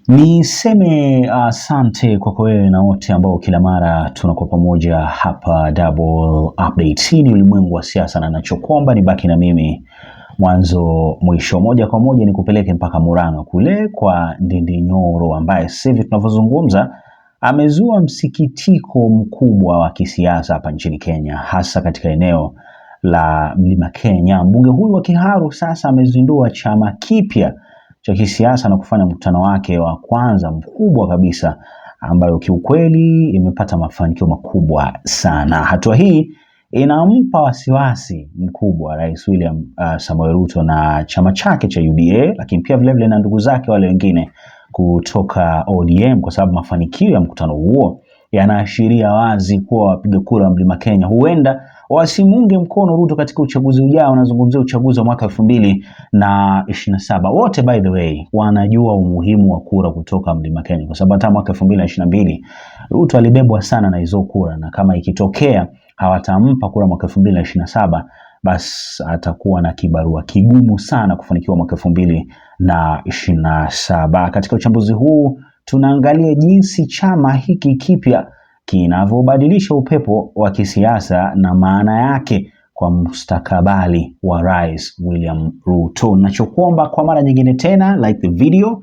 Niseme asante kwa wewe na wote ambao kila mara tunakuwa pamoja hapa Double Update. Hii ni ulimwengu wa siasa na ninachokuomba ni baki na mimi mwanzo mwisho. Moja kwa moja nikupeleke mpaka Murang'a kule kwa Ndindi Nyoro ambaye sasa hivi tunavyozungumza amezua msikitiko mkubwa wa kisiasa hapa nchini Kenya, hasa katika eneo la Mlima Kenya. Mbunge huyu wa Kiharu sasa amezindua chama kipya cha kisiasa na kufanya mkutano wake wa kwanza mkubwa kabisa ambayo kiukweli imepata mafanikio makubwa sana. Hatua hii inampa wasiwasi mkubwa Rais William Samoei Ruto na chama chake cha UDA, lakini pia vile vile na ndugu zake wale wengine kutoka ODM, kwa sababu mafanikio ya mkutano huo yanaashiria wazi kuwa wapiga kura wa Mlima Kenya huenda wasimunge mkono Ruto katika uchaguzi ujao. Nazungumzia uchaguzi wa mwaka 2027. Wote by the way wanajua umuhimu wa kura kutoka Mlima Kenya, kwa sababu hata mwaka 2022 Ruto alibebwa sana na hizo kura, na kama ikitokea hawatampa kura mwaka 2027 basi atakuwa na kibarua kigumu sana kufanikiwa mwaka 2027. Katika uchambuzi huu tunaangalia jinsi chama hiki kipya kinavyobadilisha upepo wa kisiasa na maana yake kwa mustakabali wa Rais William Ruto. Nachokuomba kwa mara nyingine tena, like the video,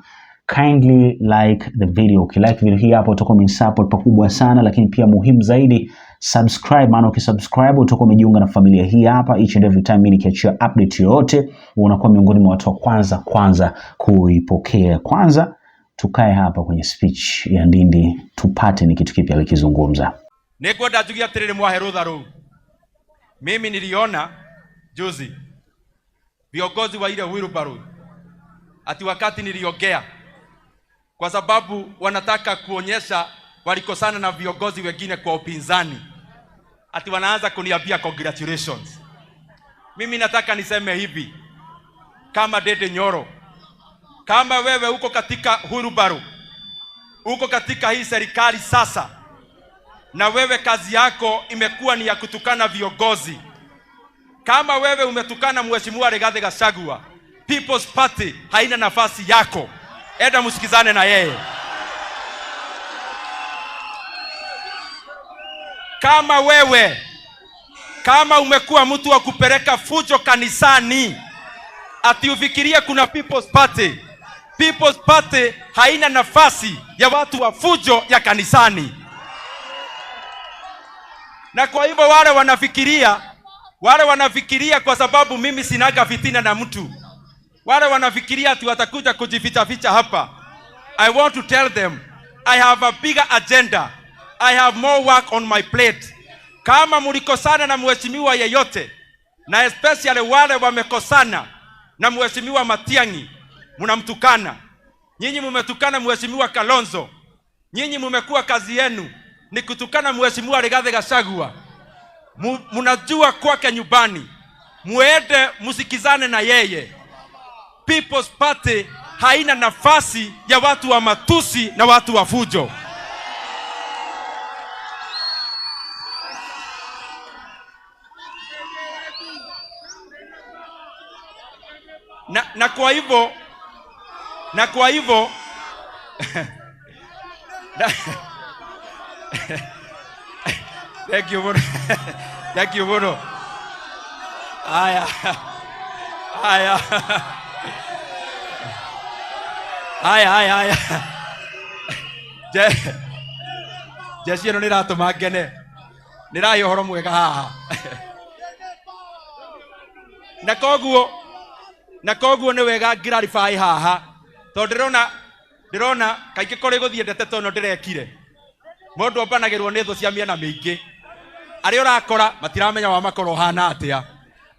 kindly like the video. Ukilike video hii hapo utakuwa umenisupport pakubwa sana, lakini pia muhimu zaidi subscribe, maana ukisubscribe utakuwa umejiunga na familia hii hapa. Each and every time mimi nikiachia update yoyote unakuwa miongoni mwa watu wa kwanza kuipokea. Kwanza tukae hapa kwenye speech ya Ndindi tupate ni kitu kipi alikizungumza. Nikwenda jugia tiriri mwaherudha ru. Mimi niliona juzi viongozi wa ile wheelbarrow ati wakati niliongea, kwa sababu wanataka kuonyesha walikosana na viongozi wengine kwa upinzani, ati wanaanza kuniambia congratulations. Mimi nataka niseme hivi, kama Ndindi Nyoro, kama wewe uko katika wheelbarrow, uko katika hii serikali sasa, na wewe kazi yako imekuwa ni ya kutukana viongozi, kama wewe umetukana Mheshimiwa Rigathi Gachagua, People's Party haina nafasi yako. Enda msikizane na yeye. Kama umekuwa mtu wa kupeleka fujo kanisani, ati ufikirie kuna People's Party. People's Party haina nafasi ya watu wa fujo ya kanisani. Na kwa hivyo wale wanafikiria kwa sababu mimi sinaga fitina na mtu, wale wanafikiria ati watakuja kujificha hapa. I want to tell them I have a bigger agenda. I have more work on my plate. Kama mlikosana na mheshimiwa yeyote, na especially wale wamekosana na mheshimiwa Matiang'i, mnamtukana. Nyinyi mmetukana mheshimiwa Kalonzo. Nyinyi mmekuwa kazi yenu ni kutukana mheshimiwa Rigathi Gachagua. Mnajua kwake nyumbani, muende musikizane na yeye. People's Party haina nafasi ya watu wa matusi na watu wa fujo. Na kwa hivyo Thank you bro. Aya. Jeshi no niratuma ngene. Nirayo horo mwega haha. Na koguo ni wega clarify haha. To ndirona kaingĩ kũrĩ gũthiĩ ndeto no ndirekire. Mũndũ ombanagĩrwo nĩ thũ cia mĩena mĩingĩ. Arĩa ũrakora matiramenya wa makoro hana atĩa.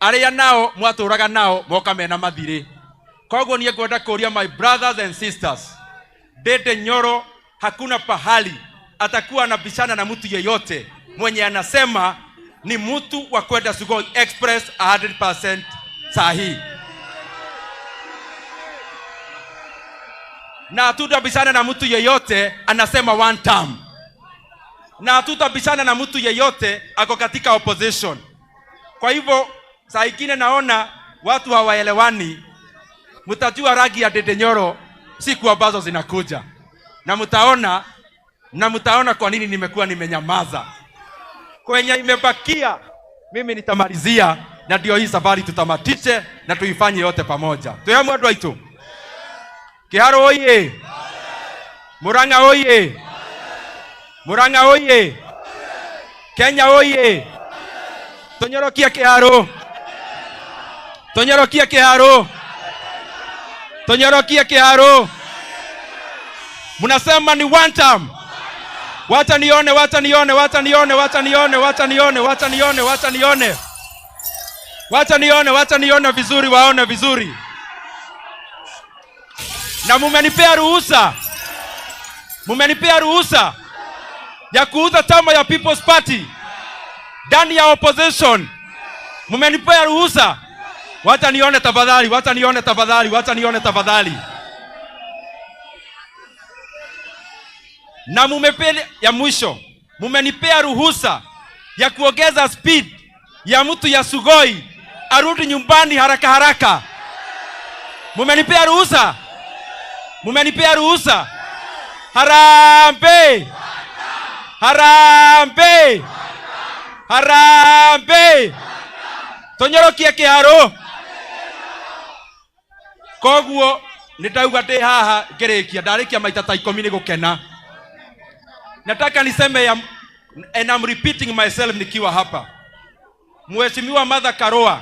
Arĩa nao mwatũraga nao moka mena mathirĩ. Koguo niĩ ngwenda kũria my brothers and sisters, Ndindi Nyoro hakuna pahali atakuwa na bishana na mtu yeyote mwenye anasema ni mtu wa kwenda Sugoi Express 100% sahi. Na hatutabishana na mtu yeyote anasema one term. Na hatutabishana na mtu yeyote ako katika opposition. Kwa hivyo saa ingine naona watu hawaelewani. Mtajua rangi ya Ndindi Nyoro siku ambazo zinakuja. na mtaona kwa nini nimekuwa nimenyamaza. Kwenye imebakia mimi nitamalizia, na ndio hii safari tutamatishe na tuifanye yote pamoja. Tuyamwe andũ aitũ. Kĩharo oye! Murang'a oye! Murang'a oye! Kenya oye! Tũnyorokie kĩharo! Tũnyorokie kĩharo! Tũnyorokie kĩharo! Munasema ni one time. Wacha nione, wacha nione, wacha nione, wacha nione, wacha nione, wacha nione, wacha nione. Wacha nione, wacha nione vizuri, waone vizuri. Na mumenipea ruhusa ya kuuza chama ya People's Party ndani ya opposition. Mumenipea ruhusa. Wacha nione tafadhali, wacha nione tafadhali, wacha nione tafadhali. Na mumepele ya mwisho, mumenipea ruhusa ya kuongeza speed ya mtu ya Sugoi arudi nyumbani haraka haraka. Mumenipea ruhusa? Mumenipea ruhusa? Harambee! Harambee! Harambee! Tũnyorokie kĩharo. Koguo nitauga ndĩ haha ngĩrĩkia, ndarĩkia maita ta 10 nĩ gũkena. Nataka niseme and I'm repeating myself nikiwa hapa. Mheshimiwa Martha Karua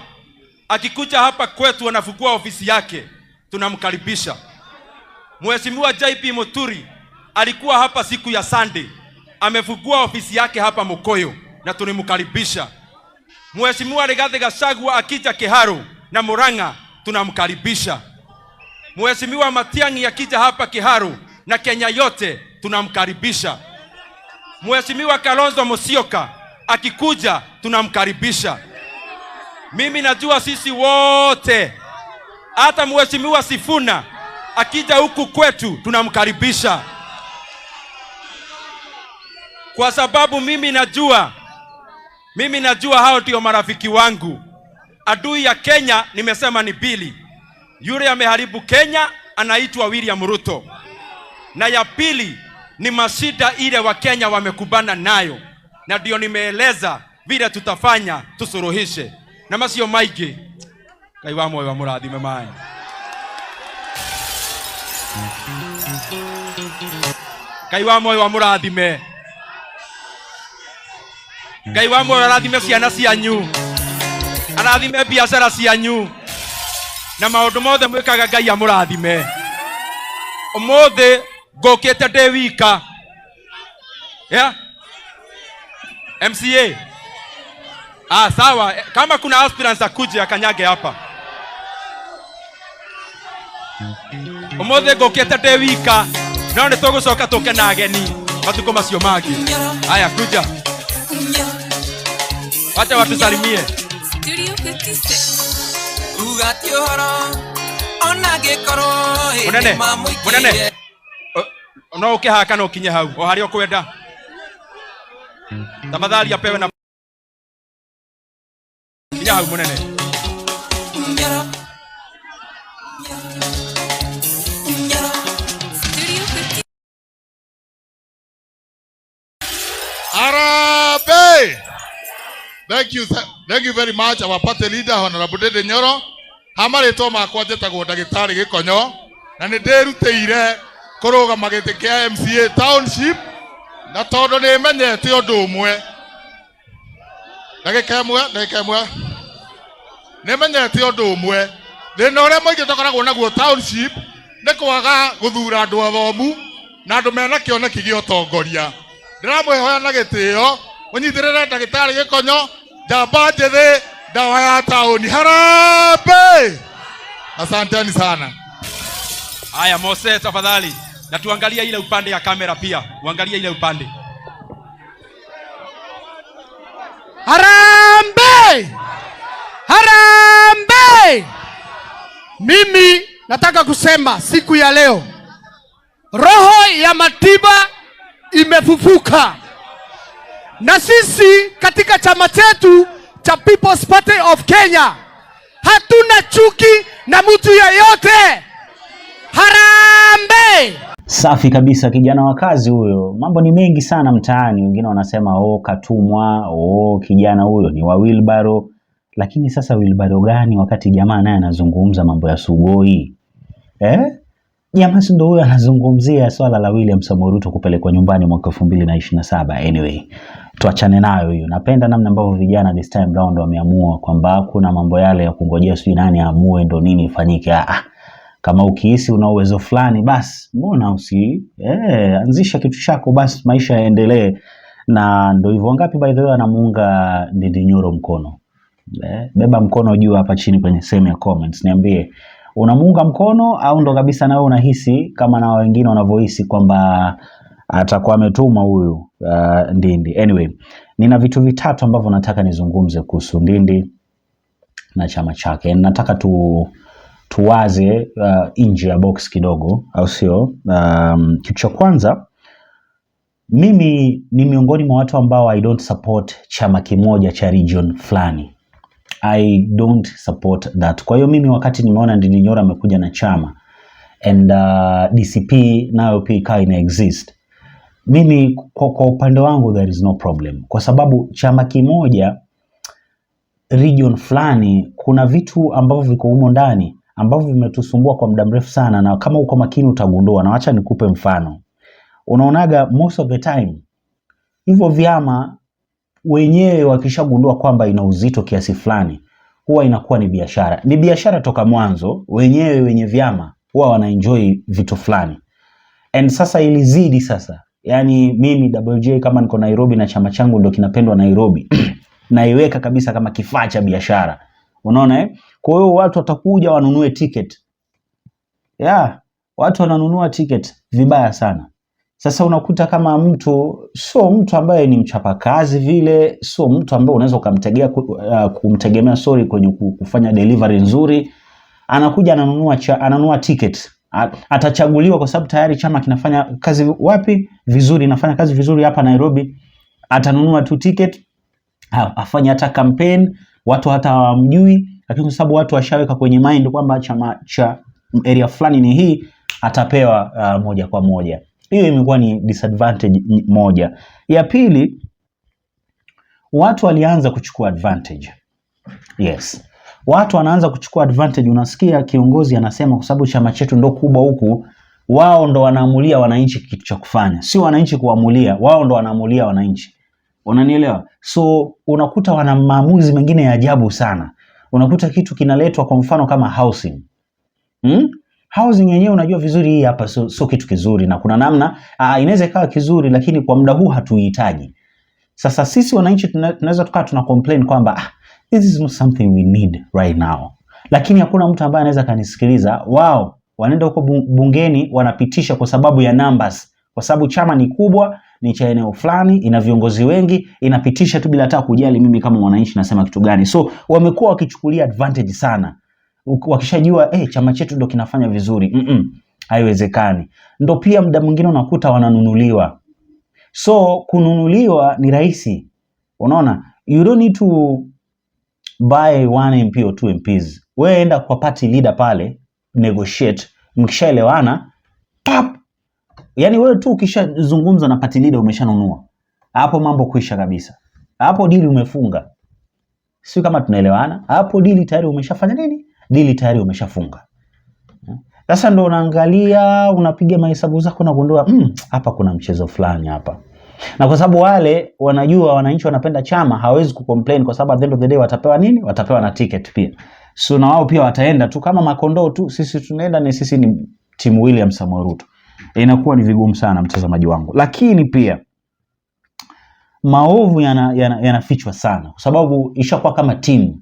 akikuja hapa kwetu anafungua ofisi yake, tunamkaribisha. Mheshimiwa JP Muturi alikuwa hapa siku ya Sunday, amefungua ofisi yake hapa Mokoyo na tunamkaribisha. Mheshimiwa Rigathi Gachagua akija Kiharu na Murang'a tunamkaribisha. Mheshimiwa Matiang'i akija hapa Kiharu na Kenya yote tunamkaribisha. Mheshimiwa Kalonzo Musyoka akikuja tunamkaribisha. Mimi najua sisi wote, hata Mheshimiwa Sifuna akija huku kwetu tunamkaribisha. Kwa sababu mimi najua hao ndio marafiki wangu. Adui ya Kenya nimesema ni Billy. Yule ameharibu Kenya anaitwa William Ruto. Na ya pili ni mashida ile wa Kenya wamekubana nayo. Na ndio nimeeleza vile tutafanya tusuruhishe. Na masio maige. Ngai wa moyo wa mũrathime mai. Ngai wa moyo wa mũrathime. Ngai wa moyo arathime ciana cianyu. Arathime biashara cianyu. Na maundu mothe mwikaga Ngai amũrathime. Ũmũthĩ ngũkĩte ndĩ wika. Yeah? MCA. Sawa. Kama kuna aspirants akuje akanyage hapa. Ũmũthĩ ngũkĩte ndĩ wika. No nĩ tũgũcoka tũke na ageni matukũ macio mangĩ. Haya kuja. Wacha watusalimie. Munene. No ukihaka no kinye hau. O harĩa ũkwenda. Tafadhali apewe na kinya hau munene. Arabe! Thank you very much, our party leader Honorable Dede Nyoro. Hamarĩtwo makwa njĩtagwo ndagĩtarĩ Gĩkonyo na nĩ ndĩrutĩire kũrũgama gĩtĩ kĩa MCA Township na tondũ nĩ menyete ũndũ ũmwe. Ndagĩka ĩmwe nĩ menyete ũndũ ũmwe. Thĩna ũrĩa mũingĩ tũkoragwo naguo Township nĩ kwaga gũthura andũ athomu na andũ mena kĩoneki gĩa ũtongoria. Ndĩramwĩhoya na gĩtĩo mũnyitĩrĩre ndagĩtarĩ Gĩkonyo, njamba njĩthĩ, dawa ya taoni. Harambee! Asanteni sana. Haya Mose tafadhali. Na tuangalia ile upande ya kamera pia. Uangalia ile upande. Harambee! Harambee! Mimi nataka kusema siku ya leo roho ya Matiba imefufuka. Na sisi katika chama chetu cha People's Party of Kenya hatuna chuki na mtu yeyote. Harambee! Safi kabisa, kijana wa kazi huyo. Mambo ni mengi sana mtaani, wengine wanasema katumwa, kijana huyo ni wa wheelbarrow. Lakini sasa wheelbarrow gani wakati jamaa naye anazungumza mambo ya Sugoi? Jamaa si ndio huyo anazungumzia swala la William Samoei Ruto kupelekwa nyumbani mwaka 2027. Anyway, tuachane nayo hiyo. Napenda namna ambavyo vijana this time round wameamua kwamba kuna mambo yale ya kungojea sijui nani aamue ndo nini ifanyike. Kama ukihisi una uwezo fulani basi mbona anzisha kitu chako basi maisha yaendelee. Na ndio hivyo. Ngapi by the way anamuunga Ndindi Nyoro mkono? Beba mkono juu hapa chini kwenye sehemu ya comments, niambie unamuunga mkono au ndo kabisa nawe unahisi kama na wengine wanavyohisi kwamba atakuwa ametuma huyu Ndindi. Anyway, nina vitu vitatu ambavyo nataka nizungumze kuhusu Ndindi na chama chake. Nataka tuwaze nje ya box kidogo, au sio? Kitu cha kwanza, mimi ni miongoni mwa watu ambao I don't support chama kimoja cha region fulani. I don't support that. Kwa hiyo mimi wakati nimeona Ndindi Nyoro amekuja na chama and DCP nayo pia ikawa ina exist, mimi kwa upande wangu there is no problem, kwa sababu chama kimoja region fulani kuna vitu ambavyo viko humo ndani ambavyo vimetusumbua kwa muda mrefu sana, na kama uko makini utagundua. Na acha nikupe mfano. Unaonaga most of the time hivyo vyama wenyewe wakishagundua kwamba ina uzito kiasi fulani huwa inakuwa ni biashara. Ni biashara toka mwanzo, wenyewe wenye vyama huwa wanaenjoy vitu fulani. And sasa ilizidi sasa. Yani mimi Double J kama niko Nairobi na chama changu ndio kinapendwa Nairobi naiweka kabisa kama kifaa cha biashara. Unaona Kwa hiyo watu watakuja wanunue ticket. Watu wananunua ticket vibaya sana. Sasa unakuta kama mtu sio mtu ambaye ni mchapakazi vile, sio mtu ambaye unaweza kumtegemea kwenye kufanya delivery nzuri, anakuja ananunua ticket. Atachaguliwa kwa sababu tayari chama kinafanya kazi wapi vizuri, inafanya kazi vizuri hapa Nairobi. Atanunua tu ticket, afanye hata campaign, watu hata hawamjui, lakini kwa sababu watu washaweka kwenye mind kwamba chama cha area fulani ni hii, atapewa moja kwa moja. Hiyo imekuwa ni disadvantage moja. Ya pili, watu walianza kuchukua advantage. Yes. Watu wanaanza kuchukua advantage. Unasikia kiongozi anasema kwa sababu chama chetu ndo kubwa huku, wao ndo wanaamulia wananchi kitu cha kufanya. Sio wananchi kuamulia, wao ndo wanaamulia wananchi. Unanielewa? So unakuta wana maamuzi mengine ya ajabu sana. Unakuta kitu kinaletwa kwa mfano kama housing. Housing yenyewe unajua vizuri hii hapa so kitu kizuri, na kuna namna inaweza ikawa kizuri lakini kwa muda huu hatuihitaji. Sasa sisi wananchi tunaweza tukaa tuna complain kwamba this is not something we need right now. Lakini hakuna mtu ambaye anaweza kanisikiliza. Wao wanaenda huko bungeni wanapitisha kwa sababu ya numbers. Kwa sababu chama ni kubwa, ni cha eneo fulani, ina viongozi wengi, inapitisha tu bila hata kujali mimi kama mwananchi nasema kitu gani. So wamekuwa wakichukulia advantage sana. Wakishajua chama chetu ndo kinafanya vizuri. Haiwezekani. Ndo pia muda mwingine unakuta wananunuliwa. So kununuliwa ni rahisi. Unaona? You don't need to buy 1 MP or 2 MPs. Wewe enda kwa party leader pale, negotiate, mkishaelewana, pap. Yani wewe tu ukishazungumza na party leader umeshanunua. Hapo mambo kuisha kabisa. Hapo deal umefunga. Sio kama tunaelewana. Hapo deal tayari umeshafanya nini? Deal tayari umeshafunga. Sasa ndo unaangalia, unapiga mahesabu zako na kugundua hapa kuna mchezo fulani hapa. Na kwa sababu wale wanajua wananchi wanapenda chama, hawezi kucomplain kwa sababu at the end of the day watapewa nini? Watapewa na ticket pia. So na wao pia wataenda tu kama makondoo tu, sisi tunaenda sisi ni timu William Samoei Ruto. Inakuwa ni vigumu sana mtazamaji wangu. Lakini pia maovu yanafichwa sana kwa sababu ishakuwa kama timu.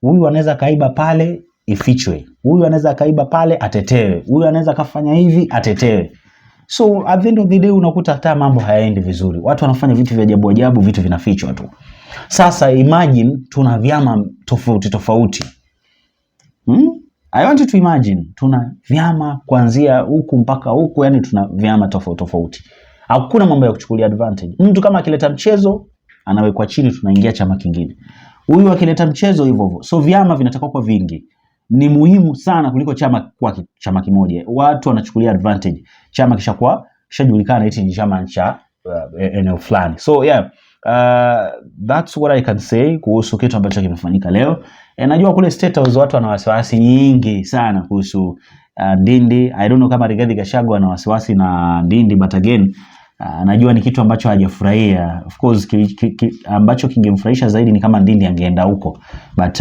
Huyu anaweza kaiba pale ifichwe. Huyu anaweza kaiba pale atetewe. Huyu anaweza kafanya hivi atetewe. So at the end of the day unakuta hata mambo hayaendi vizuri. Watu wanafanya vitu vya ajabu ajabu, vitu vinafichwa tu. Sasa imagine tuna vyama tofauti. I want you to imagine tuna vyama kuanzia huku mpaka huku, yani tuna vyama tofauti. Hakuna mambo ya kuchukulia advantage. Mtu kama akileta mchezo anawekwa chini, tunaingia chama kingine. Huyu akileta mchezo hivyo hivyo. So vyama vinatakiwa kwa vingi. ni muhimu sana kuliko chama kwa chama kimoja. Watu wanachukulia advantage. Chama kishajulikana eti ni chama cha eneo fulani. So yeah, that's what I can say kuhusu kitu ambacho kimefanyika leo. Najua kule State House watu wana wasiwasi nyingi sana kuhusu Ndindi. I don't know kama Rigathi Gachagua ana wasiwasi na Ndindi, but again najua ni kitu ambacho hajafurahia. Of course ambacho kingemfurahisha zaidi ni kama Ndindi angeenda huko, but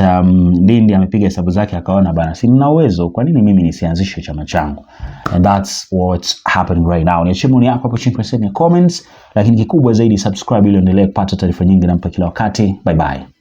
Ndindi amepiga hesabu zake akaona bana, si nina uwezo, kwa nini mimi nisianzishe chama changu? And that's what's happening right now. Niachie maoni yako hapo chini kwenye comments, lakini kikubwa zaidi subscribe ili uendelee kupata taarifa nyingi na kila wakati. Bye bye.